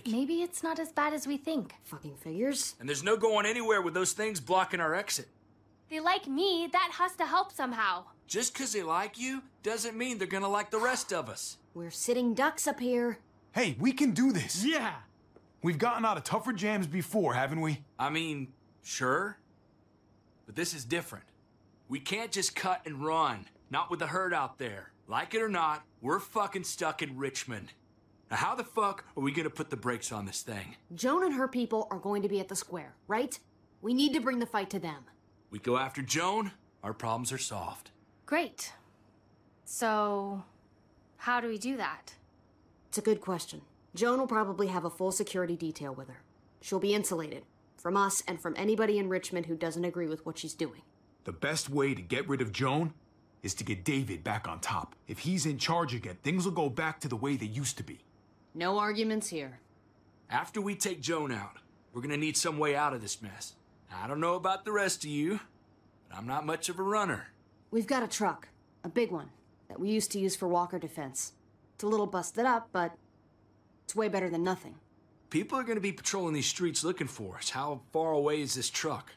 Maybe it's not as bad as we think. Fucking figures. And there's no going anywhere with those things blocking our exit. They like me, that has to help somehow. Just 'cause they like you doesn't mean they're gonna like the rest of us. We're sitting ducks up here. Hey, we can do this. Yeah! We've gotten out of tougher jams before, haven't we? I mean, sure. But this is different. We can't just cut and run. Not with the herd out there. Like it or not, we're fucking stuck in Richmond. Now how the fuck are we gonna put the brakes on this thing? Joan and her people are going to be at the square, right? We need to bring the fight to them. We go after Joan, our problems are solved. Great. So, how do we do that? It's a good question. Joan will probably have a full security detail with her. She'll be insulated. From us and from anybody in Richmond who doesn't agree with what she's doing. The best way to get rid of Joan is to get David back on top. If he's in charge again, things will go back to the way they used to be. No arguments here. After we take Joan out, we're gonna need some way out of this mess. I don't know about the rest of you, but I'm not much of a runner. We've got a truck. A big one. That we used to use for walker defense. It's a little busted up, but it's way better than nothing. People are gonna be patrolling these streets looking for us. How far away is this truck?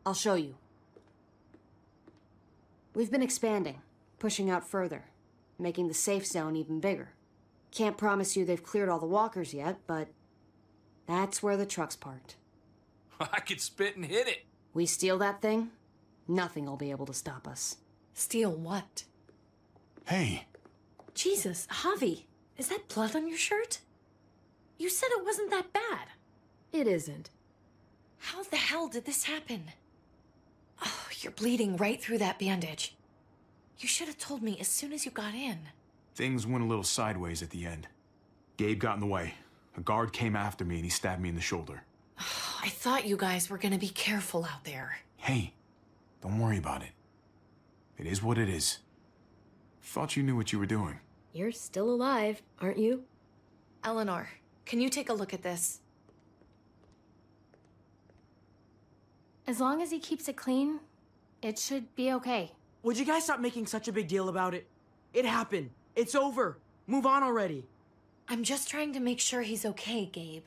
I'll show you. We've been expanding, pushing out further, making the safe zone even bigger. Can't promise you they've cleared all the walkers yet, but that's where the truck's parked. I could spit and hit it. We steal that thing, nothing will be able to stop us. Steal what? Hey. Jesus, Javi, is that blood on your shirt? You said it wasn't that bad. It isn't. How the hell did this happen? Oh, you're bleeding right through that bandage. You should have told me as soon as you got in. Things went a little sideways at the end. Gabe got in the way. A guard came after me and he stabbed me in the shoulder. Oh, I thought you guys were gonna be careful out there. Hey, don't worry about it. It is what it is. Thought you knew what you were doing. You're still alive, aren't you? Eleanor, can you take a look at this? As long as he keeps it clean, it should be okay. Would you guys stop making such a big deal about it? It happened. It's over. Move on already. I'm just trying to make sure he's okay, Gabe.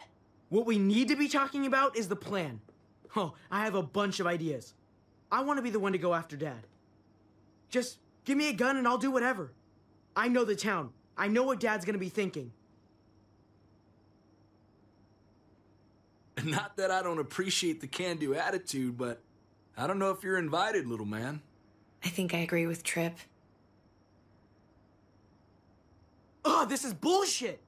What we need to be talking about is the plan. Oh, I have a bunch of ideas. I want to be the one to go after Dad. Just give me a gun and I'll do whatever. I know the town. I know what Dad's gonna be thinking. Not that I don't appreciate the can-do attitude, but I don't know if you're invited, little man. I think I agree with Tripp. Ugh, this is bullshit!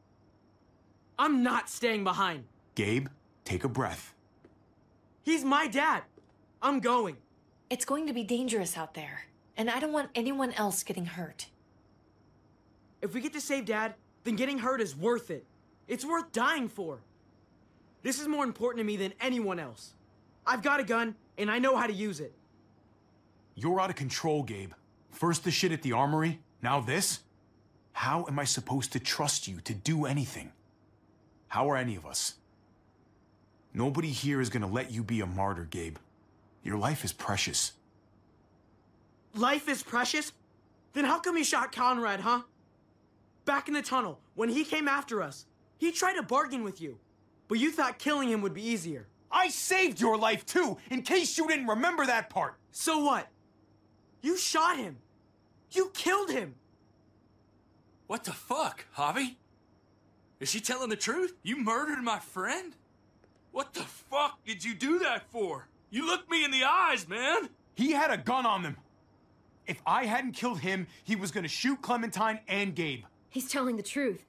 I'm not staying behind. Gabe, take a breath. He's my dad. I'm going. It's going to be dangerous out there, and I don't want anyone else getting hurt. If we get to save Dad, then getting hurt is worth it. It's worth dying for. This is more important to me than anyone else. I've got a gun, and I know how to use it. You're out of control, Gabe. First the shit at the armory, now this? How am I supposed to trust you to do anything? How are any of us? Nobody here is gonna let you be a martyr, Gabe. Your life is precious. Life is precious? Then how come you shot Conrad, huh? Back in the tunnel, when he came after us, he tried to bargain with you. But you thought killing him would be easier. I saved your life too, in case you didn't remember that part. So what? You shot him. You killed him. What the fuck, Javi? Is she telling the truth? You murdered my friend? What the fuck did you do that for? You looked me in the eyes, man. He had a gun on him. If I hadn't killed him, he was gonna shoot Clementine and Gabe. He's telling the truth.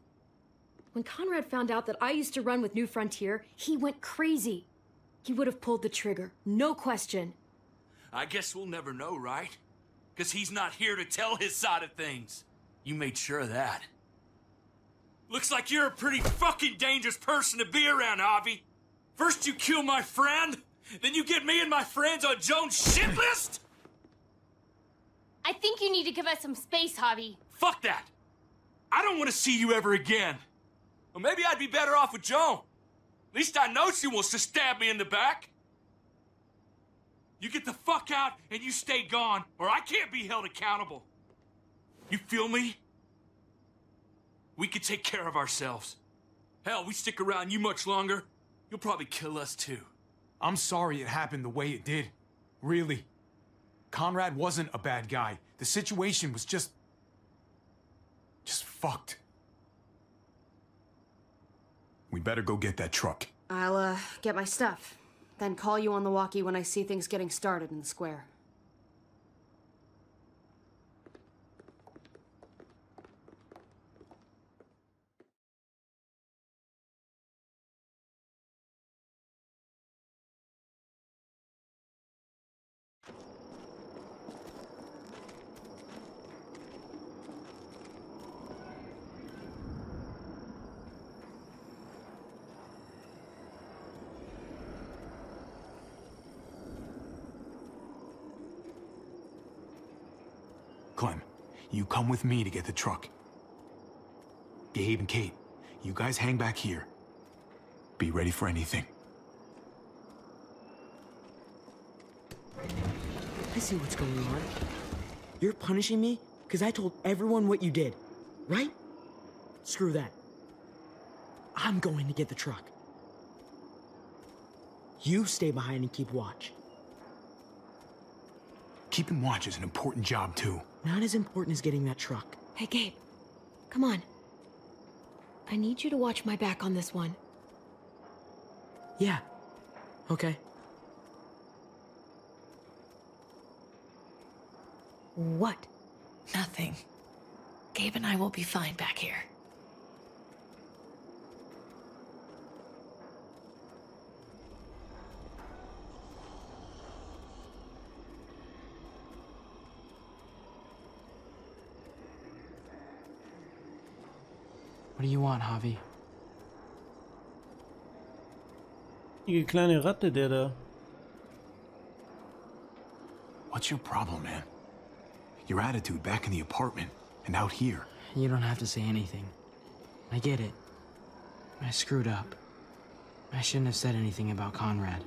When Conrad found out that I used to run with New Frontier, he went crazy. He would have pulled the trigger, no question. I guess we'll never know, right? Because he's not here to tell his side of things. You made sure of that. Looks like you're a pretty fucking dangerous person to be around, Javi. First you kill my friend, then you get me and my friends on Joan's shit list? I think you need to give us some space, Javi. Fuck that. I don't want to see you ever again. Or maybe I'd be better off with Joan. At least I know she wants to stab me in the back. You get the fuck out and you stay gone, or I can't be held accountable. You feel me? We can take care of ourselves. Hell, we stick around you much longer, you'll probably kill us too. I'm sorry it happened the way it did. Really. Conrad wasn't a bad guy. The situation was just fucked. We better go get that truck. I'll, get my stuff. Then call you on the walkie when I see things getting started in the square. Clem, you come with me to get the truck. Gabe and Kate, you guys hang back here. Be ready for anything. I see what's going on. You're punishing me because I told everyone what you did, right? Screw that. I'm going to get the truck. You stay behind and keep watch. Keeping watch is an important job, too. Not as important as getting that truck. Hey, Gabe. Come on. I need you to watch my back on this one. Yeah. Okay. What? Nothing. Gabe and I will be fine back here. What do you want, Javi? Die kleine Ratte, der da. What's your problem, man? Your attitude back in the apartment and out here. You don't have to say anything. I get it. I screwed up. I shouldn't have said anything about Conrad.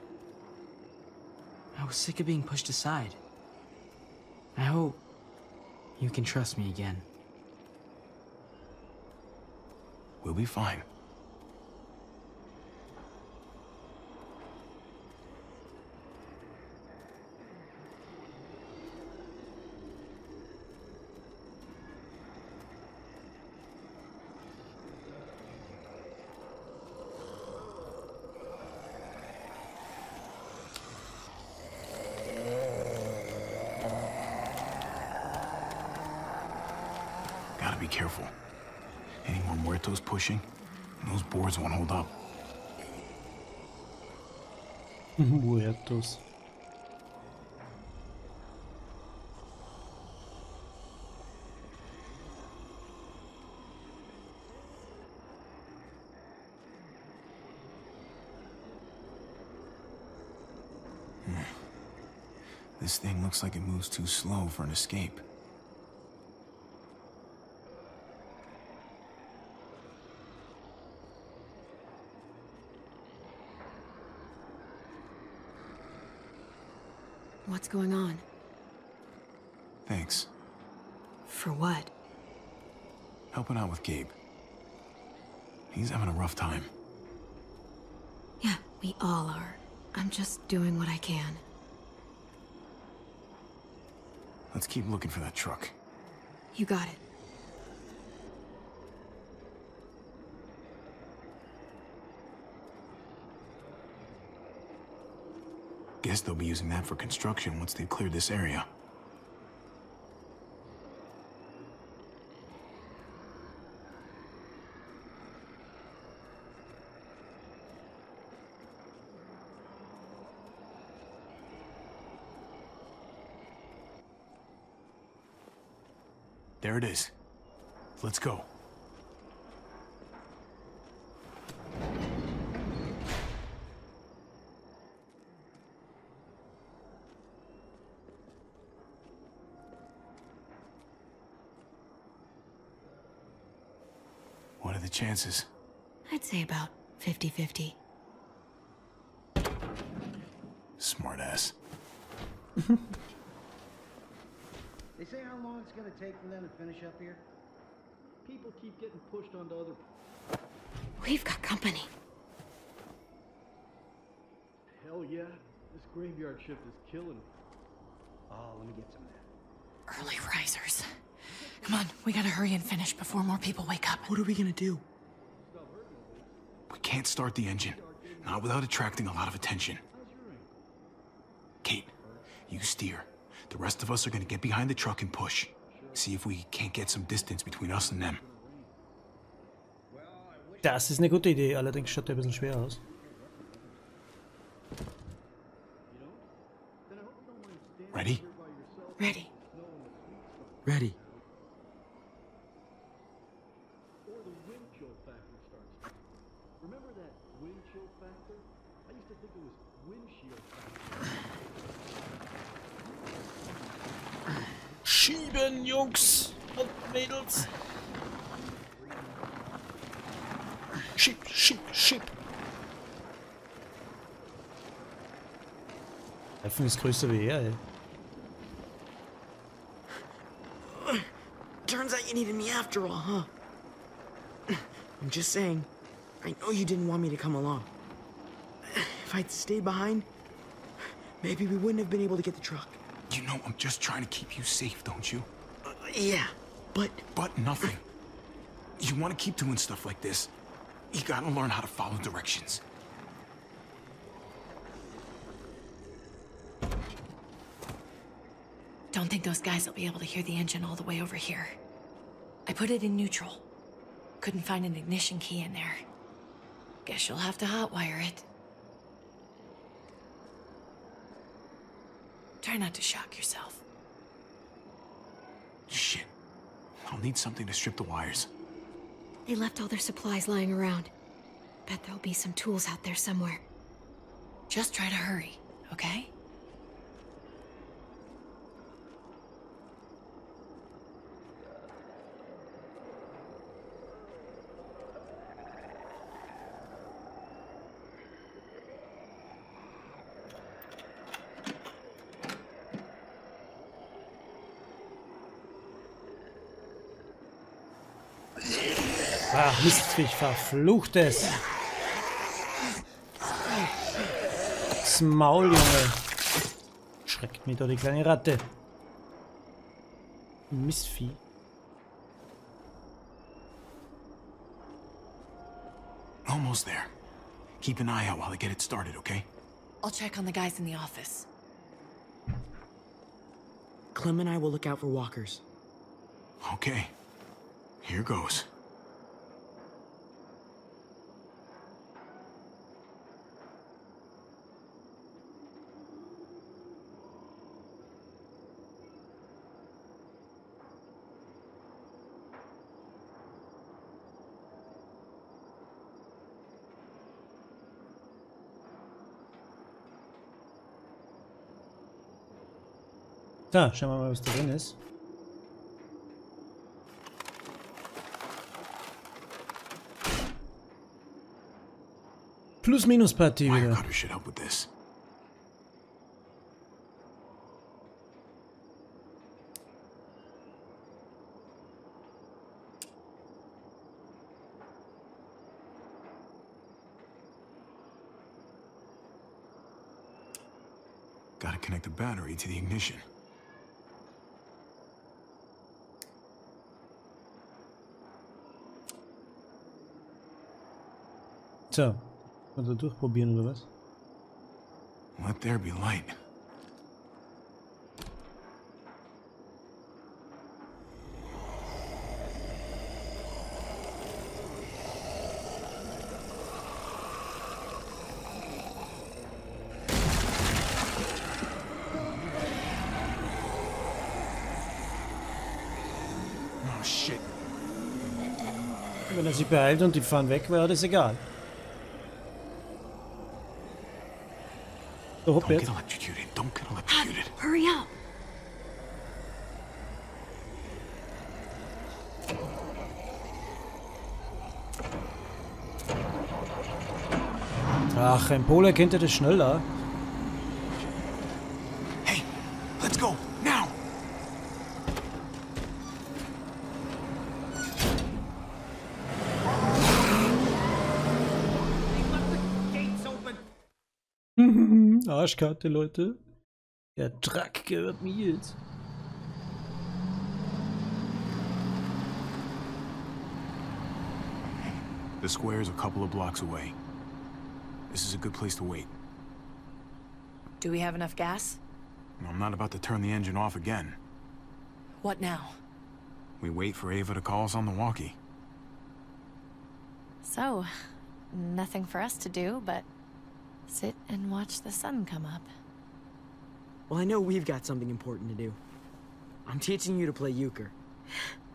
I was sick of being pushed aside. I hope you can trust me again. We'll be fine. Gotta be careful. Any more muertos pushing, and those boards won't hold up. Muertos. This thing looks like it moves too slow for an escape. What's going on? Thanks. For what? Helping out with Gabe. He's having a rough time. Yeah, we all are. I'm just doing what I can. Let's keep looking for that truck. You got it. Guess they'll be using that for construction once they've cleared this area. There it is. Let's go. What are the chances? I'd say about 50-50. Smartass. They say how long it's gonna take for them to finish up here? People keep getting pushed onto other... We've got company. Hell yeah. This graveyard shift is killing me. Oh, let me get some of that. Early risers. Come on, we gotta hurry and finish before more people wake up. What are we gonna do? We can't start the engine. Not without attracting a lot of attention. Kate, you steer. The rest of us are gonna get behind the truck and push. See if we can't get some distance between us and them. Das ist eine gute Idee, allerdings schaut der ein bisschen schwer aus. Ready? Ready. Ready. Or the wind chill factor starts. Remember that wind chill factor? I used to think it was windshield factor. Schieben, Jungs und Mädels. Schieb, schieb, schieb. Reifen ist größer wie er, ey. Turns out you needed me after all, huh? I'm just saying, I know you didn't want me to come along. If I'd stayed behind, maybe we wouldn't have been able to get the truck. You know I'm just trying to keep you safe, don't you? Yeah, but... But nothing. You want to keep doing stuff like this, you gotta learn how to follow directions. Don't think those guys will be able to hear the engine all the way over here. I put it in neutral. Couldn't find an ignition key in there. Guess you'll have to hotwire it. Try not to shock yourself. Shit. I'll need something to strip the wires. They left all their supplies lying around. Bet there'll be some tools out there somewhere. Just try to hurry, okay? Ach, Mistviech, verflucht es! Das Maul, Junge! Schreckt mich doch die kleine Ratte. Mistvieh. Almost there. Keep an eye out while I get it started, okay? I'll check on the guys in the office. Clem and I will look out for walkers. Okay. Here goes. Da, schauen wir mal, was da drin ist. Plus-Minus-Partie wieder. Wirecutter should help with this. Gotta connect the battery to the ignition. So, also durchprobieren oder was? Let there be light. Oh shit. Wenn er sich beeilt und die fahren weg, wäre das egal. So, hopp Don't jetzt. get electrocuted. Don't get electrocuted. Hurry up! Ach, ein Pole kennt das schneller. Hey, let's go now. Arschkarte, Leute. Der Truck gehört mir jetzt. The square's a couple of blocks away. This is a good place to wait. Do we have enough gas? I'm not about to turn the engine off again. What now? We wait for Ava to call us on the walkie. So, nothing for us to do but sit and watch the sun come up. Well, I know we've got something important to do. I'm teaching you to play euchre.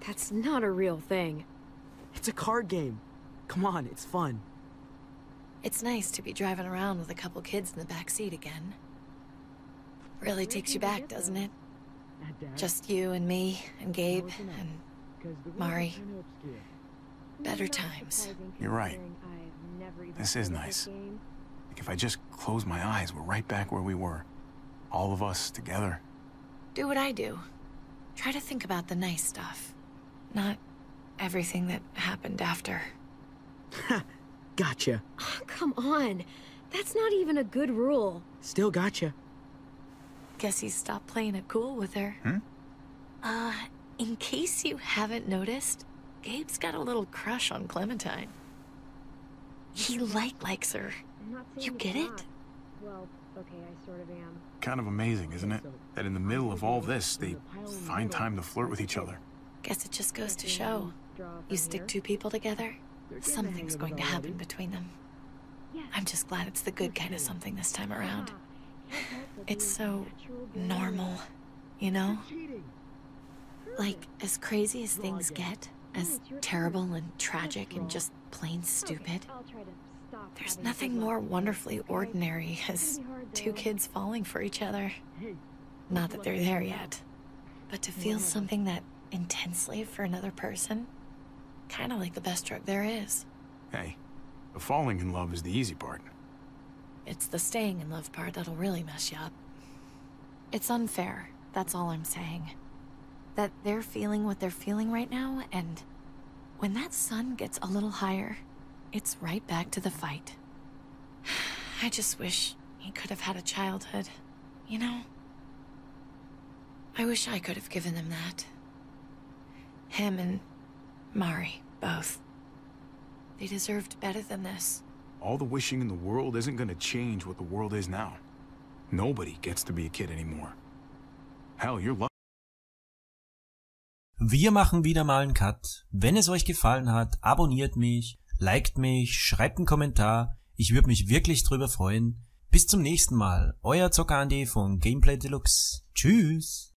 That's not a real thing. It's a card game. Come on, it's fun. It's nice to be driving around with a couple kids in the back seat again. Really takes you back, doesn't it? Just you and me and Gabe and Mari. Better times. You're right. This is nice. Like if I just close my eyes, we're right back where we were. All of us together. Do what I do. Try to think about the nice stuff. Not everything that happened after. Gotcha. Oh, come on. That's not even a good rule. Still gotcha. Guess he stopped playing it cool with her. In case you haven't noticed, Gabe's got a little crush on Clementine. He likes her. You get it? Well, okay, I sort of am. Kind of amazing, isn't it? That in the middle of all this, they find time to flirt with each other. Guess it just goes to show. You stick two people together, something's going to happen between them. I'm just glad it's the good kind of something this time around. It's so normal, you know? Like, as crazy as things get, as terrible and tragic and just plain stupid, there's nothing more wonderfully ordinary as two kids falling for each other. Not that they're there yet, but to feel something that intensely for another person, kind of like the best drug there is. Hey, the falling in love is the easy part. It's the staying in love part that'll really mess you up. It's unfair, that's all I'm saying. That they're feeling what they're feeling right now, and when that sun gets a little higher, it's right back to the fight. I just wish he could have had a childhood, you know? I wish I could have given them that. Him and Mari, both. They deserved better than this. All the wishing in the world isn't gonna change what the world is now. Nobody gets to be a kid anymore. Hell, you're lucky. Wir machen wieder mal einen Cut. Wenn es euch gefallen hat, abonniert mich, liked mich, schreibt einen Kommentar. Ich würde mich wirklich drüber freuen. Bis zum nächsten Mal. Euer ZockerAndiLP von Gameplay Deluxe. Tschüss.